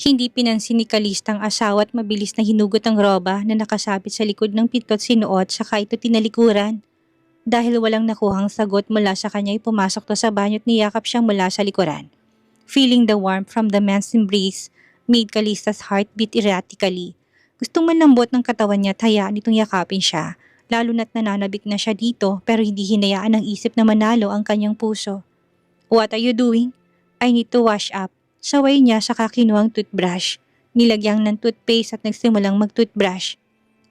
Hindi pinansin ni Calista ang asawa at mabilis na hinugot ang roba na nakasabit sa likod ng pinto at sinuot saka ito tinalikuran. Dahil walang nakuhang sagot mula sa kanya ay pumasok to sa banyo at niyakap siyang mula sa likuran. Feeling the warmth from the man's embrace made Calista's heart beat erratically. Gustong manlambot ng katawan niya at hayaan itong yakapin siya, lalo na't nananabik na siya dito pero hindi hinayaan ng isip na manalo ang kanyang puso. What are you doing? I need to wash up. Saway niya saka kinuhang toothbrush. Nilagyang ng toothpaste at nagsimulang mag-toothbrush.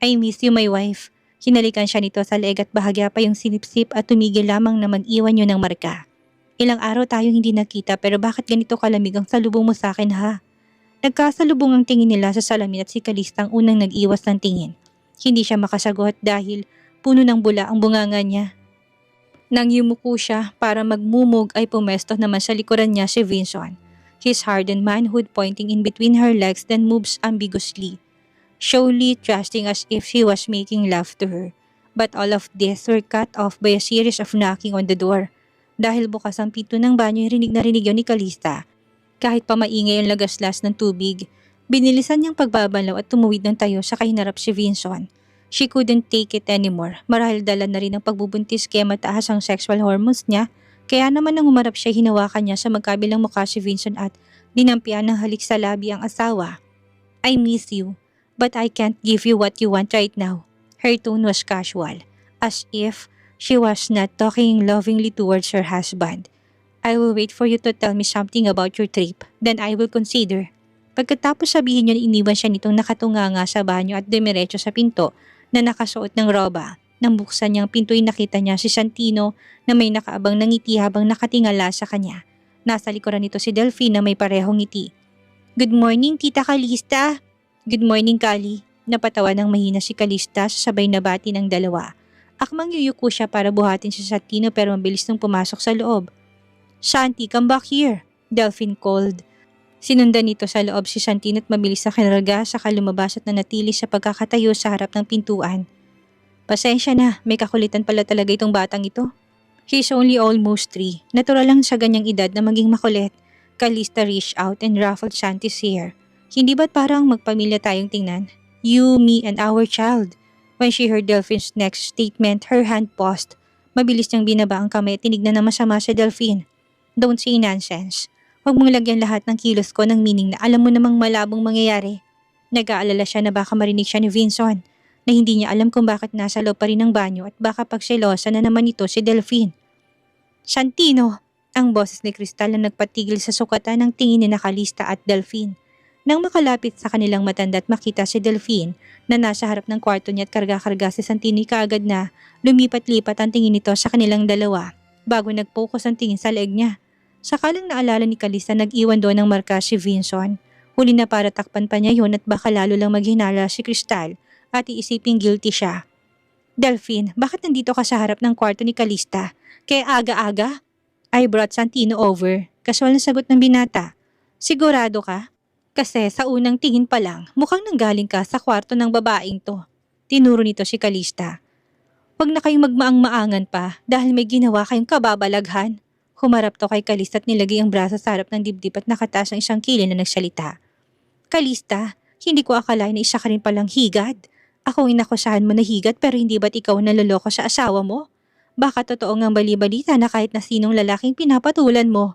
I miss you my wife. Hinalikan siya nito sa leeg at bahagya pa yung sinipsip at tumigil lamang na mag-iwan yun ng marka. Ilang araw tayong hindi nakita pero bakit ganito kalamig ang salubong mo sa akin ha? Nagkasalubong ang tingin nila sa salamin at si Calista ang unang nag-iwas ng tingin. Hindi siya makasagot dahil puno ng bula ang bunganga niya. Nang yumuko siya para magmumog ay pumesto naman sa likuran niya si Vincent. His hardened manhood pointing in between her legs then moves ambiguously, surely trusting as if he was making love to her. But all of this were cut off by a series of knocking on the door. Dahil bukas ang pinto ng banyo rinig na rinig yun ni Calista. Kahit pa maingay ang lagaslas ng tubig, binilisan niyang pagbabalaw at tumuwid ng tayo sa kahinarap si Vincent. She couldn't take it anymore marahil dala na rin ang pagbubuntis kaya mataas ang sexual hormones niya. Kaya naman nang humarap siya hinawakan niya sa magkabilang mukha si Vincent at dinampian ng halik sa labi ang asawa. I miss you, but I can't give you what you want right now. Her tone was casual, as if she was not talking lovingly towards her husband. I will wait for you to tell me something about your trip, then I will consider. Pagkatapos sabihin niya iniwan siya nitong nakatunganga sa banyo at demiretso sa pinto na nakasuot ng roba. Nang buksan niyang pinto ay nakita niya si Santino na may nakaabang ng ngiti habang nakatingala sa kanya. Nasa likuran nito si Delphine na may parehong ngiti. Good morning, Tita Calista. Good morning, Kali. Napatawa ng mahina si Calista sa sabay na bati ng dalawa. Akmang yuyuko siya para buhatin si Santino pero mabilis nang pumasok sa loob. Shanti, come back here, Delphine called. Sinundan nito sa loob si Santino at mabilis na kinarga saka lumabas at nanatili sa pagkakatayo sa harap ng pintuan. Pasensya na, may kakulitan pala talaga itong batang ito. He's only almost 3. Natural lang sa ganyang edad na maging makulit. Calista reached out and ruffled Shanti's hair. Hindi ba't parang magpamilya tayong tingnan? You, me, and our child. When she heard Delphine's next statement, her hand paused. Mabilis niyang binaba ang kamay at tinignan na masama si Delphine. Don't say nonsense. Huwag mong lagyan lahat ng kilos ko ng meaning na alam mo namang malabong mangyayari. Nag-aalala siya na baka marinig siya ni Vincent, na hindi niya alam kung bakit nasa loob pa rin ng banyo at baka pagselosa na naman ito si Delphine. Santino! Ang boses ni Cristal na nagpatigil sa sukatan ng tingin ni Calista at Delphine. Nang makalapit sa kanilang matanda at makita si Delphine na nasa harap ng kwarto niya at karga-karga si Santino kaagad na lumipat-lipat ang tingin nito sa kanilang dalawa bago nag-focus ang tingin sa leeg niya. Sakalang naalala ni Calista nag-iwan doon ng marka si Vincent. Huli na para takpan pa niya yun at baka lalo lang maghinala si Cristal at iisiping guilty siya. Delphine, bakit nandito ka sa harap ng kwarto ni Calista? Kaya aga-aga? I brought Santino over. Kasual na sagot ng binata. Sigurado ka? Kasi sa unang tingin pa lang, mukhang nanggaling ka sa kwarto ng babaeng to. Tinuro nito si Calista. Huwag na kayong magmaang-maangan pa dahil may ginawa kayong kababalaghan. Humarap to kay Calista at nilagay ang braso sa harap ng dibdib at nakataas ng isang kilay na nagsalita. Calista, hindi ko akalain na isa ka rin palang higad. Ako ang inakusahan mo na higat pero hindi ba't ikaw naloloko sa asawa mo? Baka totoo ngang bali-balita na kahit na sinong lalaking pinapatulan mo.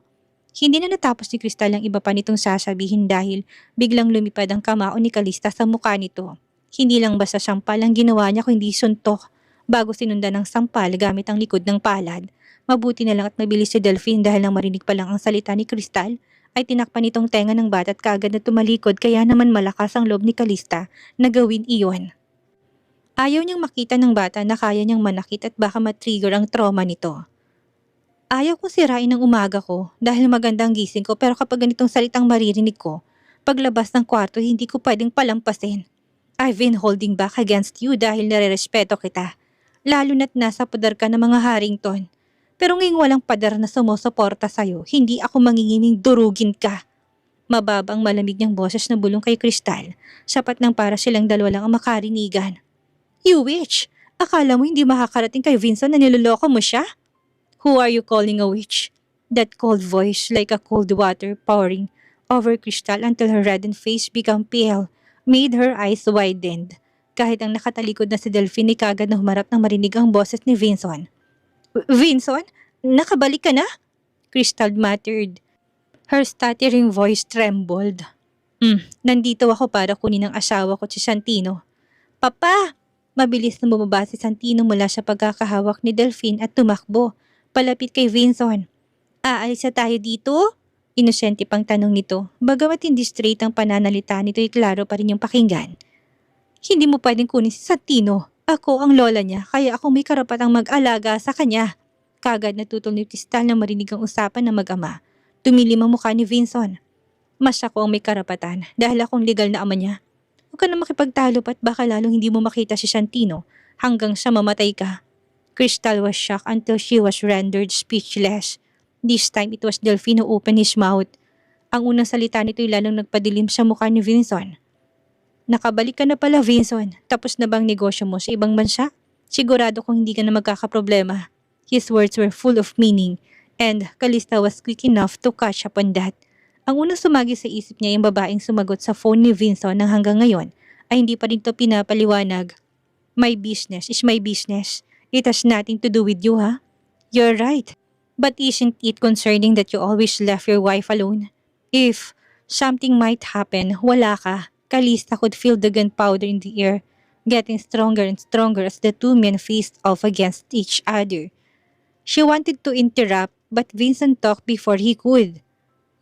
Hindi na natapos ni Cristal ang iba pa nitong sasabihin dahil biglang lumipad ang kamao ni Calista sa mukha nito. Hindi lang basta sampal ang ginawa niya kundi suntok bago sinundan ng sampal gamit ang likod ng palad. Mabuti na lang at mabilis si Delphine dahil nang marinig pa lang ang salita ni Cristal ay tinakpan itong tenga ng bata at kaagad na tumalikod kaya naman malakas ang loob ni Calista na gawin iyon. Ayaw niyang makita ng bata na kaya niyang manakit at baka matrigger ang trauma nito. Ayaw kong sirain ang umaga ko dahil magandang gising ko pero kapag ganitong salitang maririnig ko, paglabas ng kwarto hindi ko pwedeng palampasin. I've been holding back against you dahil nare-respeto kita, lalo na't nasa poder ka ng mga Harrington. Pero ngayong walang pader na sumusuporta sa'yo, hindi ako mangingining durugin ka. Mababa ang malamig niyang boses na bulong kay Cristal, sapat nang para silang dalawa lang ang makarinigan. You witch! Akala mo hindi makakarating kay Vincent na niloloko mo siya? Who are you calling a witch? That cold voice like a cold water pouring over Crystal until her reddened face became pale, made her eyes widened. Kahit ang nakatalikod na si Delphine ay kagad na humarap nang marinig ang boses ni Vinson. Vinson? Nakabalik ka na? Crystal muttered. Her stuttering voice trembled. Nandito ako para kunin ang asawa ko si Santino. Papa! Mabilis na bumaba si Santino mula sa pagkakahawak ni Delphine at tumakbo, palapit kay Vinson. Aalis na tayo dito? Inosente pang tanong nito, bagamat hindi straight ang pananalita nito ay klaro pa rin yung pakinggan. Hindi mo pwedeng kunin si Santino. Ako ang lola niya, kaya ako may karapatang mag-alaga sa kanya. Kagad natutol ni Crystal na marinig ang usapan ng mag-ama. Tumilim ang mukha ni Vinson. Mas ako ang may karapatan dahil akong legal na ama niya. Huwag ka na makipagtalo pat baka lalong hindi mo makita si Santino hanggang sa mamatay ka. Crystal was shocked until she was rendered speechless. This time it was Delphine who opened his mouth. Ang unang salita nito ay lalong nagpadilim sa mukha ni Vinson. Nakabalik ka na pala, Vinson. Tapos na bang negosyo mo sa ibang bansa? Sigurado kong hindi ka na magkakaproblema. His words were full of meaning and Calista was quick enough to catch up on that. Ang unang sumagi sa isip niya yung babaeng sumagot sa phone ni Vinson nang hanggang ngayon ay hindi pa rin ito pinapaliwanag. My business is my business. It has nothing to do with you, ha? You're right. But isn't it concerning that you always left your wife alone? If something might happen, wala ka. Calista could feel the gunpowder in the air, getting stronger and stronger as the two men faced off against each other. She wanted to interrupt, but Vincent talked before he could.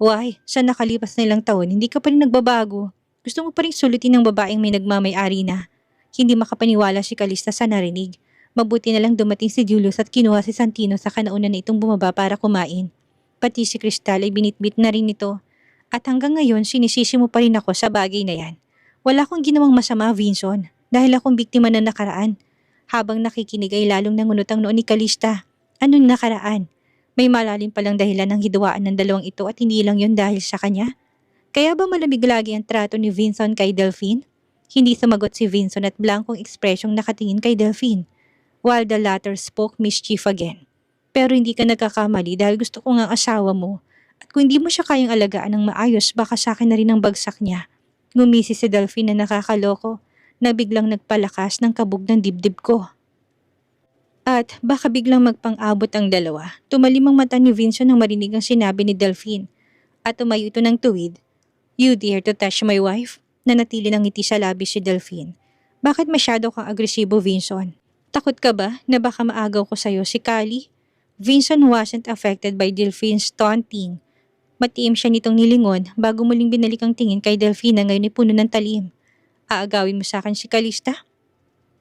Why? Sa nakalipas na ilang taon, hindi ka pa rin nagbabago. Gusto mo pa rin sulutin ng babaeng may nagmamay-ari na. Hindi makapaniwala si Calista sa narinig. Mabuti na lang dumating si Julius at kinuha si Santino sa kanauna na itong bumaba para kumain. Pati si Crystal ay binitbit na rin ito. At hanggang ngayon, sinisisi mo pa rin ako sa bagay na yan. Wala akong ginawang masama, Vinson, dahil akong biktima na nakaraan. Habang nakikinig ay lalong nangunot ang noon ni Calista. Anong nakaraan? May malalim palang dahilan ng hidwaan ng dalawang ito at hindi lang yun dahil sa kanya. Kaya ba malamig lagi ang trato ni Vinson kay Delphine? Hindi sumagot si Vinson at blankong ekspresyong nakatingin kay Delphine, while the latter spoke mischief again. Pero hindi ka nagkakamali dahil gusto ko nga ang asawa mo. At kung hindi mo siya kayang alagaan ng maayos, baka sa akin na rin ang bagsak niya. Ngumisi si Delphine na nakakaloko, na biglang nagpalakas ng kabog ng dibdib ko. At baka biglang magpang-abot ang dalawa. Tumalim ang mata ni Vincent nang marinig ang sinabi ni Delphine. At tumayo ito ng tuwid. You dare to touch my wife? Nanatili ng ngiti sa labi si Delphine. Bakit masyado kang agresibo, Vincent? Takot ka ba na baka maagaw ko sa'yo si Callie? Vincent wasn't affected by Delphine's taunting. Matiim siya nitong nilingon bago muling binalik ang tingin kay Delphine na ngayon ay puno ng talim. Aagawin mo sa akin si Calista?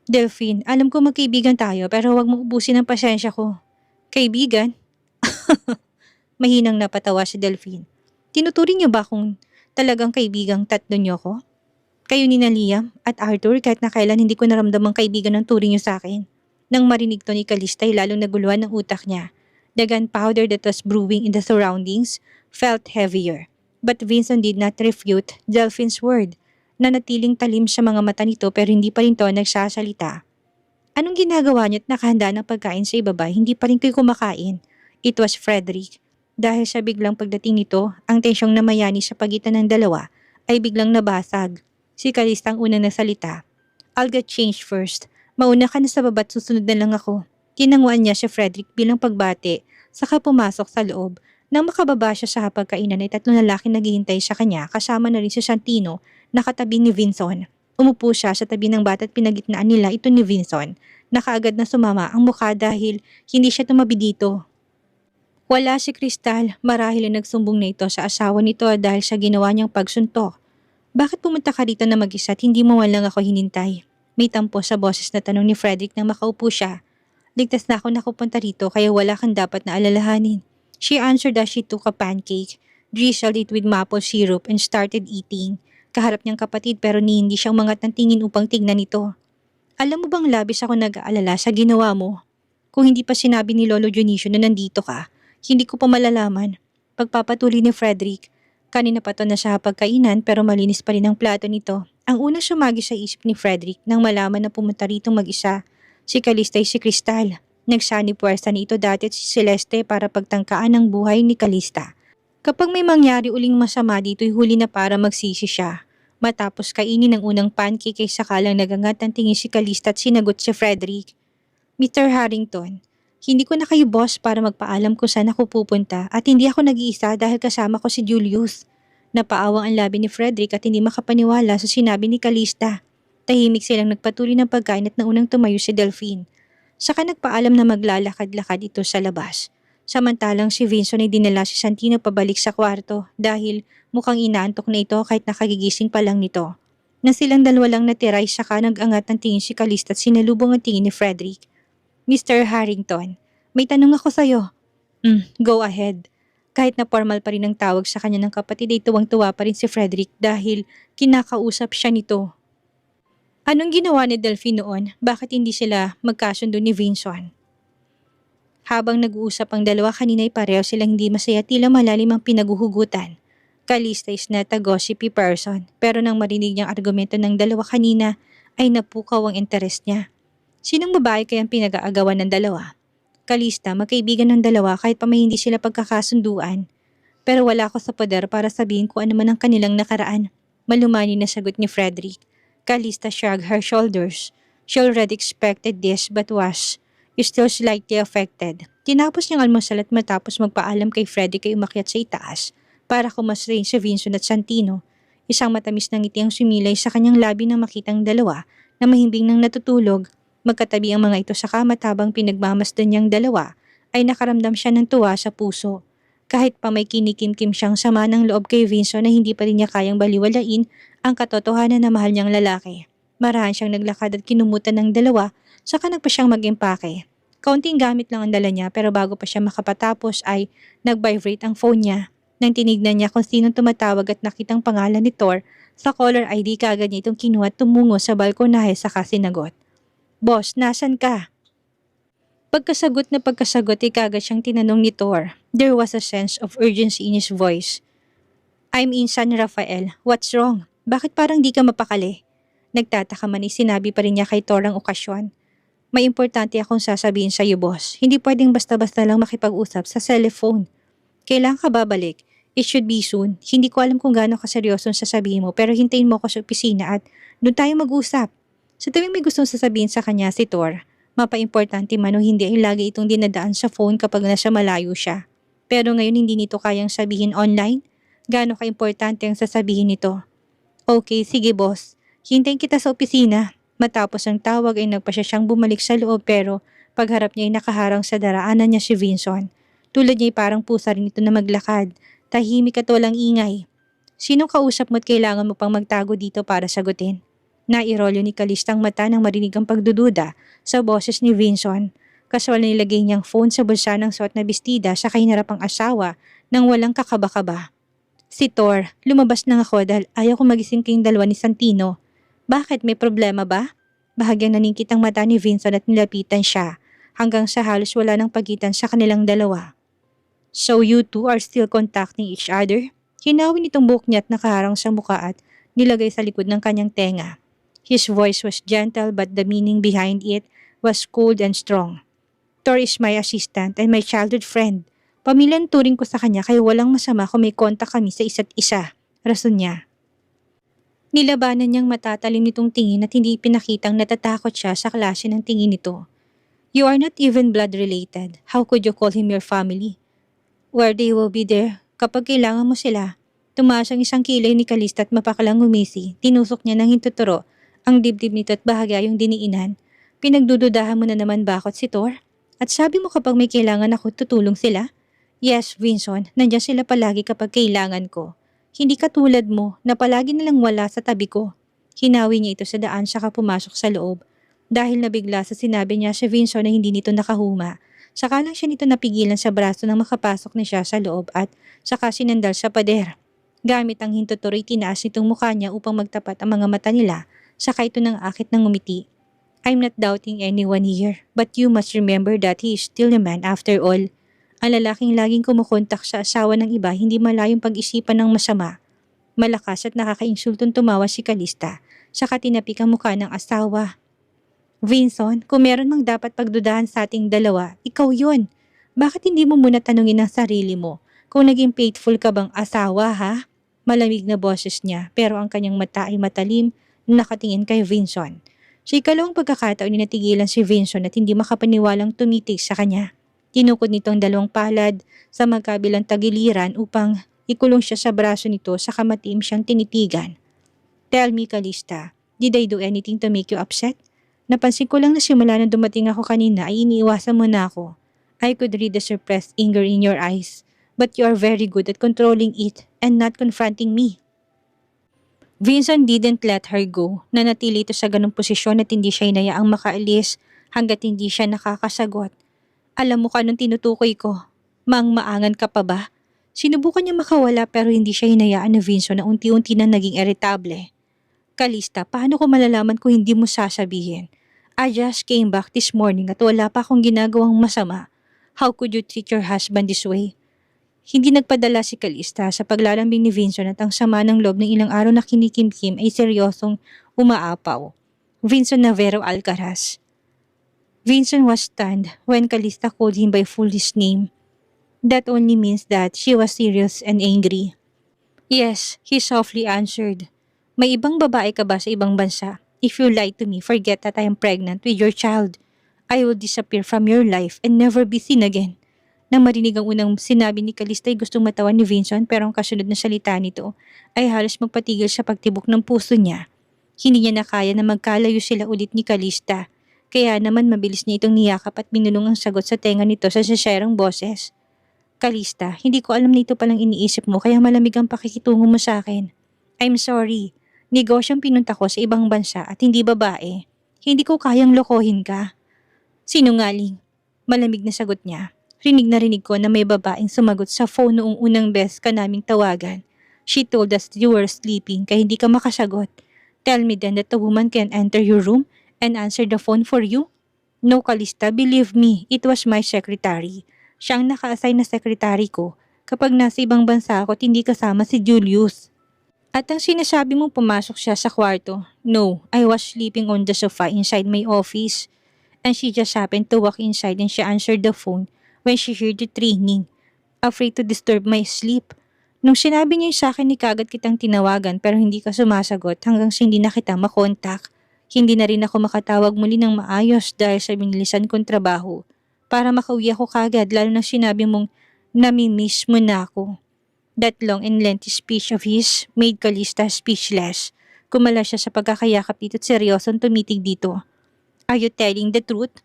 Delphine, alam ko magkaibigan tayo pero huwag mong ubusin ang pasensya ko. Kaibigan? Mahinang napatawa si Delphine. Tinuturing niyo ba kung talagang kaibigang tatlo niyo ko? Kayo ni Liam at Arthur kahit na kailan hindi ko naramdamang kaibigan ng turing niyo sa akin. Nang marinig to ni Calista ay lalong naguluhan ng utak niya. The gunpowder that was brewing in the surroundings felt heavier. But Vincent did not refute Delphine's word. Nanatiling talim sa mga mata nito pero hindi pa rin to nagsasalita. Anong ginagawa niyo at nakahanda ng pagkain sa ibaba, hindi pa rin kayo kumakain? It was Frederick. Dahil sa biglang pagdating nito, ang tensyong namayani sa pagitan ng dalawa ay biglang nabasag. Si Calista ang unang nasalita. I'll get changed first. Mauna ka na sa baba at susunod na lang ako. Tinanguan niya si Frederick bilang pagbati, saka pumasok sa loob. Nang makababa siya sa hapagkainan ay tatlong lalaki naghihintay sa kanya kasama na rin si Santino na katabi ni Vinson. Umupo siya sa tabi ng bata at pinagitnaan nila ito ni Vinson. Nakaagad na sumama ang mukha dahil hindi siya tumabi dito. Wala si Crystal, marahil ay nagsumbong na ito sa asawa nito dahil sa ginawa niyang pagsuntok. Bakit pumunta ka rito na mag-isa at hindi mo man lang ako hinintay? May tampo sa boses na tanong ni Frederick nang makaupo siya. Ligtas na ako nakupunta rito kaya wala kang dapat na alalahanin. She answered as she took a pancake, drizzled it with maple syrup and started eating. Kaharap niyang kapatid pero hindi siya umangat ng tingin upang tignan ito. Alam mo bang labis ako nag-aalala sa ginawa mo? Kung hindi pa sinabi ni Lolo Dionisio na nandito ka, hindi ko pa malalaman. Pagpapatuloy ni Frederick, kanina pa to na sa hapagkainan pero malinis pa rin ang plato nito. Ang unang sumagi sa isip ni Frederick nang malaman na pumunta rito mag-isa, si Calista ay si Crystal. Nagsani puwersa nito dati at si Celeste para pagtangkaan ang buhay ni Calista. Kapag may mangyari uling masama dito'y huli na para magsisi siya. Matapos kainin ng unang pancake ay sakalang nagangat ang tingin si Calista at sinagot si Frederick. Mr. Harrington, hindi ko na kayo boss para magpaalam kung saan ako pupunta at hindi ako nag-iisa dahil kasama ko si Julius. Napaawang ang labi ni Frederick at hindi makapaniwala sa sinabi ni Calista. Tahimik silang nagpatuloy ng pagkain at naunang tumayo si Delphine. Saka nagpaalam na maglalakad-lakad ito sa labas. Samantalang si Vincent ay dinala si Santino pabalik sa kwarto dahil mukhang inaantok na ito kahit nakagigising pa lang nito. Nang silang dalawa lang natira ay saka nag-angat ng tingin si Calista at sinalubong ang tingin ni Frederick. Mr. Harrington, may tanong ako sa'yo. Go ahead. Kahit na formal pa rin ang tawag sa kanya ng kapatid ay tuwang-tuwa pa rin si Frederick dahil kinakausap siya nito. Anong ginawa ni Delphine noon? Bakit hindi sila magkasundo ni Vincent? Habang nag-uusap ang dalawa kanina ay pareho silang hindi masaya tila malalim ang pinaguhugutan. Calista is not a gossipy person pero nang marinig niyang argumento ng dalawa kanina ay napukaw ang interes niya. Sinong babae kayang pinag-aagawan ng dalawa? Calista, magkaibigan ng dalawa kahit pa may hindi sila pagkakasunduan. Pero wala ko sa poder para sabihin kung ano man ang kanilang nakaraan. Malumani na sagot ni Frederick. Calista shrugged her shoulders. She already expected this but was still slightly affected. Tinapos niyang almusal at matapos magpaalam kay Frederick ay umakyat sa itaas para kumasrin si Vincent at Santino. Isang matamis na ngiti ang sumilay sa kanyang labi nang makitang dalawa na mahimbing nang natutulog. Magkatabi ang mga ito sa kama habang pinagmamasdan niyang dalawa ay nakaramdam siya ng tuwa sa puso. Kahit pa may kinikimkim siyang sama ng loob kay Vincent na hindi pa rin niya kayang baliwalain ang katotohanan na mahal niyang lalaki. Marahan siyang naglakad at kinumutan ng dalawa saka nagpa siyang mag-impake. Kaunting gamit lang ang dala niya pero bago pa siya makapatapos ay nag-vibrate ang phone niya. Nang tinignan niya kung sinong tumatawag at nakitang pangalan ni Thor sa caller ID kaagad niya itong kinuha at tumungo sa balkonahe saka sinagot. Boss, nasan ka? Pagkasagot ay kaagad siyang tinanong ni Thor. There was a sense of urgency in his voice. I'm in San Rafael. What's wrong? Bakit parang di ka mapakali? Nagtataka man sinabi pa rin niya kay Thor ang okasyon. May importante akong sasabihin sa iyo, boss. Hindi pwedeng basta-basta lang makipag-usap sa cellphone. Kailangan ka babalik. It should be soon. Hindi ko alam kung gaano kaseryoso ang sasabihin mo pero hintayin mo ako sa opisina at doon tayo mag-usap. Sa tuwing may gustong sasabihin sa kanya si Thor, mapa-importante man o hindi ay lagi itong dinadaan sa phone kapag nasa malayo siya. Pero ngayon hindi nito kayang sabihin online. Gaano ka-importante ang sasabihin nito? Okay, sige boss. Hintayin kita sa opisina. Matapos ang tawag ay nagpasya siyang bumalik sa loob pero pagharap niya ay nakaharang sa daraanan niya si Vincent. Tulad niya ay parang pusa rin ito na maglakad. Tahimik at walang ingay. Sinong kausap mo at kailangan mo pang magtago dito para sagutin? Nairolyo ni Calista ang mata nang marinig ang pagdududa sa boses ni Vincent. Kaswal na nilagay niyang phone sa bulsa ng suot na bestida sa kahinarap ang asawa nang walang kakaba-kaba. Si Thor, lumabas lang ako dahil ayaw ko magising kayong dalawa ni Santino. Bakit, may problema ba? Bahagyang naningkit ang mata ni Vincent at nilapitan siya hanggang sa halos wala ng pagitan sa kanilang dalawa. So you two are still contacting each other? Hinawin itong buhok niya at nakaharang sa muka at nilagay sa likod ng kanyang tenga. His voice was gentle but the meaning behind it was cold and strong. Thor is my assistant and my childhood friend. Pamilyang turing ko sa kanya kaya walang masama kung may kontak kami sa isa't isa. Rason niya. Nilabanan niyang matatalim nitong tingin at hindi pinakitang natatakot siya sa klase ng tingin nito. You are not even blood related. How could you call him your family? Where they will be there kapag kailangan mo sila. Tumaas ang isang kilay ni Calista at mapakalang umisi. Tinusok niya ng hintuturo ang dibdib nito at bahagya yung diniinan. Pinagdududahan mo na naman bakit si Thor? At sabi mo kapag may kailangan ako tutulong sila? Yes, Vincent, nandiyan sila palagi kapag kailangan ko. Hindi katulad mo na palagi nalang wala sa tabi ko. Hinawi niya ito sa daan saka pumasok sa loob. Dahil nabigla sa sinabi niya si Vincent na hindi nito nakahuma. Saka lang siya nito napigilan sa braso nang makapasok na siya sa loob at saka sinandal sa pader. Gamit ang hintuturoy tinaas nitong mukha niya upang magtapat ang mga mata nila. Saka ito nang akit ng ngumiti. I'm not doubting anyone here, but you must remember that he is still a man after all. Ang lalaking laging kumukontak sa asawa ng iba hindi malayong pag-isipan ng masama. Malakas at nakakainsultong tumawa si Calista, saka tinapik ang mukha ng asawa. Vincent, kung meron mang dapat pagdudahan sa ating dalawa, ikaw yun. Bakit hindi mo muna tanungin ang sarili mo Kung naging faithful ka bang asawa ha? Malamig na boses niya pero ang kanyang mata ay matalim na nakatingin kay Vincent. Sa ikalawang pagkakataon ni natigilan si Vincent at hindi makapaniwalang tumitig sa kanya. Tinukod nitong dalawang palad sa magkabilang tagiliran upang ikulong siya sa braso nito sa kamatiim siyang tinitigan. Tell me, Calista, did I do anything to make you upset? Napansin ko lang na simula nang dumating ako kanina ay iniiwasan mo na ako. I could read the suppressed anger in your eyes, but you are very good at controlling it and not confronting me. Vincent didn't let her go. Nanatili ito sa ganong posisyon at hindi siya hinayaang makaalis hanggat hindi siya nakakasagot. Alam mo ka anong tinutukoy ko? Maangan ka pa ba? Sinubukan niya makawala pero hindi siya hinayaan ni Vincent na unti-unti na naging irritable. Calista, paano ko malalaman kung hindi mo sasabihin? I just came back this morning at wala pa akong ginagawang masama. How could you treat your husband this way? Hindi nagpadala si Calista sa paglalambing ni Vincent at ang sama ng loob ng ilang araw na kinikimkim ay seryosong umaapaw. Vincent Navarro Alcaraz. Vincent was stunned when Calista called him by full his name. That only means that she was serious and angry. Yes, he softly answered. May ibang babae ka ba sa ibang bansa? If you lie to me, forget that I am pregnant with your child. I will disappear from your life and never be seen again. Nang marinig ang unang sinabi ni Calista ay gustong matawan ni Vincent pero ang kasunod na salita nito ay halos magpatigil sa pagtibok ng puso niya. Hindi niya na kaya na magkalayo sila ulit ni Calista. Kaya naman mabilis niya itong niyakap at binulong ang sagot sa tenga nito sa saserang boses. Calista, hindi ko alam na ito palang iniisip mo kaya malamig ang pakikitungo mo sa akin. I'm sorry. Negosyong pinunta ko sa ibang bansa at hindi babae. Hindi ko kayang lokohin ka. Sinungaling. Malamig na sagot niya. Rinig ko na may babaeng sumagot sa phone noong unang beses ka naming tawagan. She told us you were sleeping kaya hindi ka makasagot. Tell me then that the woman can enter your room and answer the phone for you? No, Calista, believe me, it was my secretary. Siya ang naka-assign na secretary ko kapag nasa ibang bansa ako at hindi kasama si Julius. At ang sinasabi mong pumasok siya sa kwarto, no, I was sleeping on the sofa inside my office. And she just happened to walk inside and she answered the phone when she heard the ringing, afraid to disturb my sleep. Nung sinabi niya sa akin ni kagad kitang tinawagan pero hindi ka sumasagot hanggang sa hindi na kita makontak. Hindi na rin ako makatawag muli ng maayos dahil sa binilisan kong trabaho. Para makauwi ako kagad lalo na sinabi mong nami-miss mo na ako. That long and lengthy speech of his made Calista speechless. Kumala siya sa pagkakayakap dito at seryosong tumitig dito. Are you telling the truth?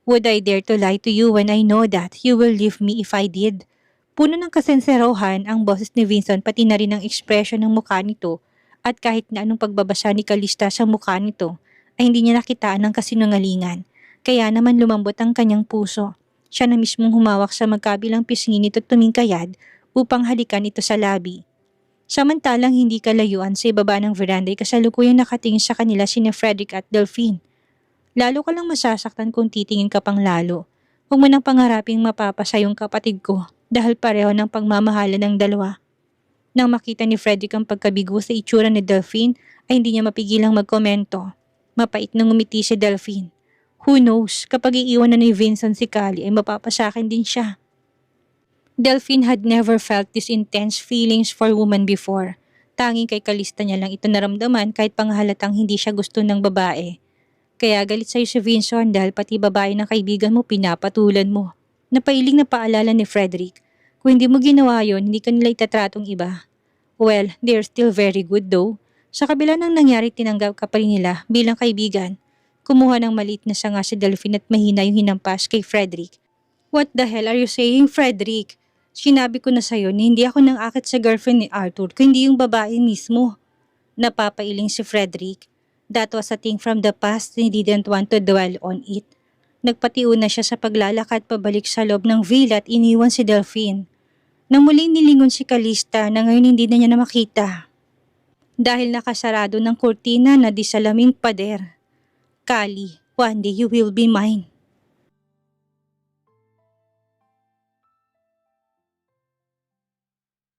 Would I dare to lie to you when I know that you will leave me if I did? Puno ng kasenserohan ang boses ni Vincent pati na rin ang ekspresyon ng mukha nito at kahit na anong pagbabasa ni Calista sa mukha nito ay hindi niya nakitaan ng kasinungalingan. Kaya naman lumambot ang kanyang puso. Siya na mismong humawak sa magkabilang pisngi nito tumingkayad upang halikan ito sa labi. Samantalang hindi kalayuan sa ibaba ng veranda ay kasalukuyang nakatingin sa kanila sina Frederick at Delphine. Lalo ka lang masasaktan kung titingin ka pang lalo. Huwag mo nang pangaraping mapapasa yung kapatid ko dahil pareho ng pagmamahala ng dalawa. Nang makita ni Frederick ang pagkabigo sa itsura ni Delphine ay hindi niya mapigilang magkomento. Mapait nang umiti si Delphine. Who knows, kapag iiwan na ni Vincent si Callie ay mapapasakin din siya. Delphine had never felt these intense feelings for woman before. Tanging kay Calista niya lang ito naramdaman kahit panghalatang hindi siya gusto ng babae. Kaya galit sa'yo si Vincent dahil pati babae ng kaibigan mo pinapatulan mo. Napailing na paalala ni Frederick. Kung hindi mo ginawa yon, hindi ka nila itatratong iba. Well, they're still very good though. Sa kabila ng nangyari tinanggap ka pa rin nila bilang kaibigan. Kumuha ng maliit na sanga si Delphine at mahina yung hinampas kay Frederick. What the hell are you saying, Frederick? Sinabi ko na sa'yo na hindi ako nang akit sa girlfriend ni Arthur kundi yung babae mismo. Napapailing si Frederick. That was a thing from the past and he didn't want to dwell on it. Nagpatiuna siya sa paglalakad pabalik sa loob ng villa at iniwan si Delphine. Nang muling nilingon si Calista na ngayon hindi na niya na makita. Dahil nakasarado ng kurtina na di salaming pader. Callie, one day you will be mine.